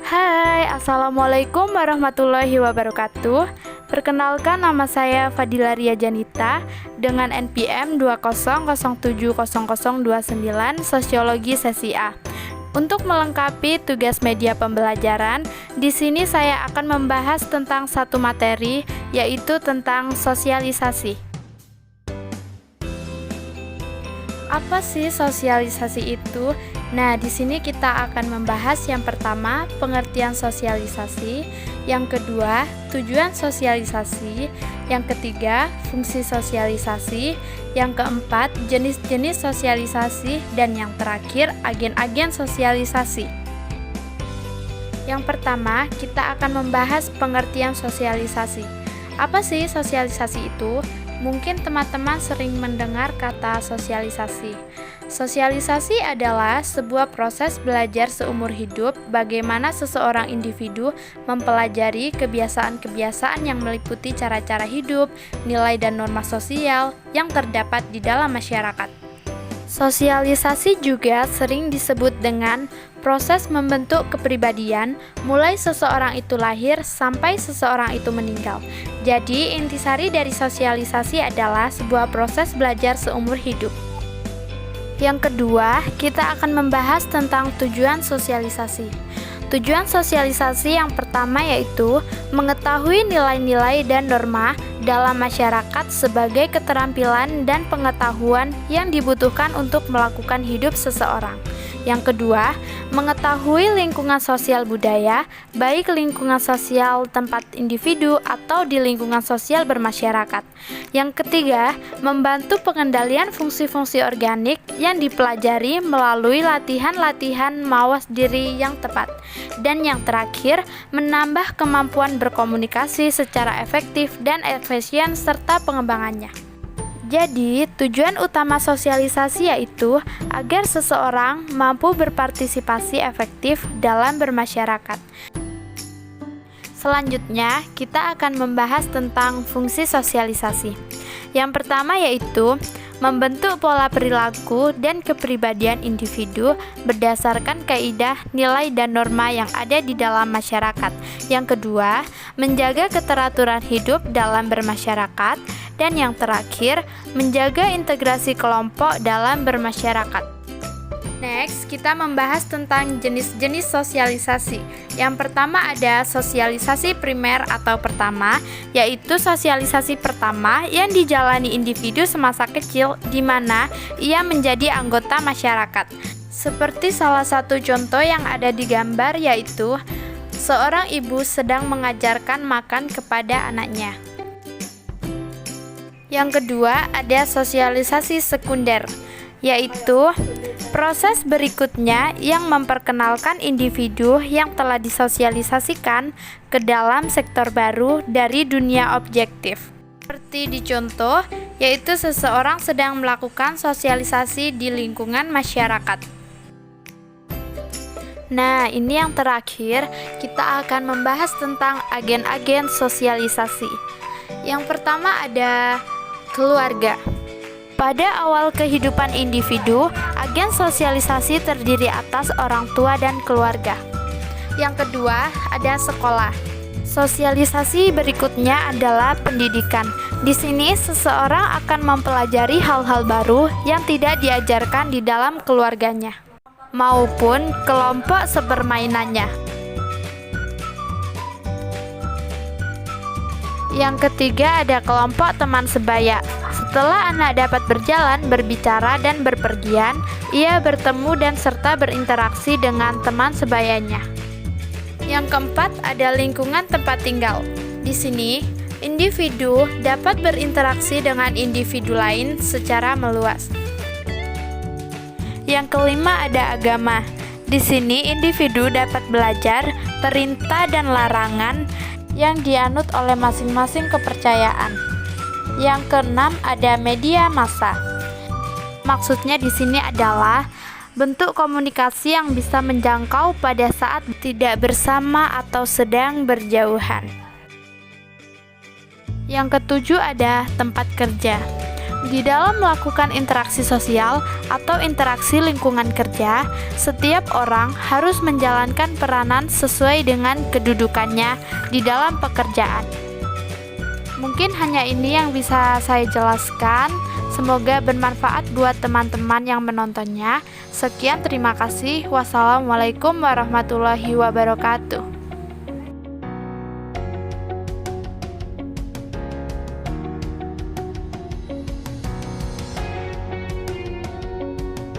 Hai, Assalamualaikum warahmatullahi wabarakatuh. Perkenalkan, nama saya Fadila Ria Janita dengan NPM 200700029 Sosiologi Sesi A. Untuk melengkapi tugas media pembelajaran, di sini saya akan membahas tentang satu materi, yaitu tentang sosialisasi. Apa sih sosialisasi itu? Nah, di sini kita akan membahas yang pertama, pengertian sosialisasi, yang kedua, tujuan sosialisasi, yang ketiga, fungsi sosialisasi, yang keempat, jenis-jenis sosialisasi, dan yang terakhir, agen-agen sosialisasi. Yang pertama, kita akan membahas pengertian sosialisasi. Apa sih sosialisasi itu? Mungkin teman-teman sering mendengar kata sosialisasi. Sosialisasi adalah sebuah proses belajar seumur hidup bagaimana seseorang individu mempelajari kebiasaan-kebiasaan yang meliputi cara-cara hidup, nilai dan norma sosial yang terdapat di dalam masyarakat. Sosialisasi juga sering disebut dengan proses membentuk kepribadian mulai seseorang itu lahir sampai seseorang itu meninggal. Jadi, intisari dari sosialisasi adalah sebuah proses belajar seumur hidup. Yang kedua, kita akan membahas tentang tujuan sosialisasi. Tujuan sosialisasi yang pertama yaitu mengetahui nilai-nilai dan norma dalam masyarakat sebagai keterampilan dan pengetahuan yang dibutuhkan untuk melakukan hidup seseorang. Yang kedua, mengetahui lingkungan sosial budaya, baik lingkungan sosial tempat individu atau di lingkungan sosial bermasyarakat. Yang ketiga, membantu pengendalian fungsi-fungsi organik yang dipelajari melalui latihan-latihan mawas diri yang tepat. Dan yang terakhir, menambah kemampuan berkomunikasi secara efektif dan efisien serta pengembangannya. Jadi, tujuan utama sosialisasi yaitu agar seseorang mampu berpartisipasi efektif dalam bermasyarakat. Selanjutnya, kita akan membahas tentang fungsi sosialisasi. Yang pertama yaitu membentuk pola perilaku dan kepribadian individu berdasarkan kaidah, nilai, dan norma yang ada di dalam masyarakat. Yang kedua, menjaga keteraturan hidup dalam bermasyarakat. Dan yang terakhir, menjaga integrasi kelompok dalam bermasyarakat. Next, kita membahas tentang jenis-jenis sosialisasi. Yang pertama ada sosialisasi primer atau pertama, yaitu sosialisasi pertama yang dijalani individu semasa kecil di mana ia menjadi anggota masyarakat. Seperti salah satu contoh yang ada di gambar yaitu seorang ibu sedang mengajarkan makan kepada anaknya. Yang kedua ada sosialisasi sekunder, yaitu proses berikutnya yang memperkenalkan individu yang telah disosialisasikan ke dalam sektor baru dari dunia objektif. Seperti dicontoh, yaitu seseorang sedang melakukan sosialisasi di lingkungan masyarakat. Nah, ini yang terakhir, kita akan membahas tentang agen-agen sosialisasi. Yang pertama ada keluarga. Pada awal kehidupan individu, agen sosialisasi terdiri atas orang tua dan keluarga. Yang kedua, ada sekolah. Sosialisasi berikutnya adalah pendidikan. Di sini seseorang akan mempelajari hal-hal baru yang tidak diajarkan di dalam keluarganya maupun kelompok sepermainannya. Yang ketiga ada kelompok teman sebaya. Setelah anak dapat berjalan, berbicara, dan berpergian, ia bertemu dan serta berinteraksi dengan teman sebayanya. Yang keempat ada lingkungan tempat tinggal. Di sini, individu dapat berinteraksi dengan individu lain secara meluas. Yang kelima ada agama. Di sini, individu dapat belajar perintah dan larangan yang dianut oleh masing-masing kepercayaan. Yang keenam ada media massa. Maksudnya di sini adalah bentuk komunikasi yang bisa menjangkau pada saat tidak bersama atau sedang berjauhan. Yang ketujuh ada tempat kerja. Di dalam melakukan interaksi sosial atau interaksi lingkungan kerja, setiap orang harus menjalankan peranan sesuai dengan kedudukannya di dalam pekerjaan. Mungkin hanya ini yang bisa saya jelaskan. Semoga bermanfaat buat teman-teman yang menontonnya. Sekian, terima kasih. Wassalamualaikum warahmatullahi wabarakatuh.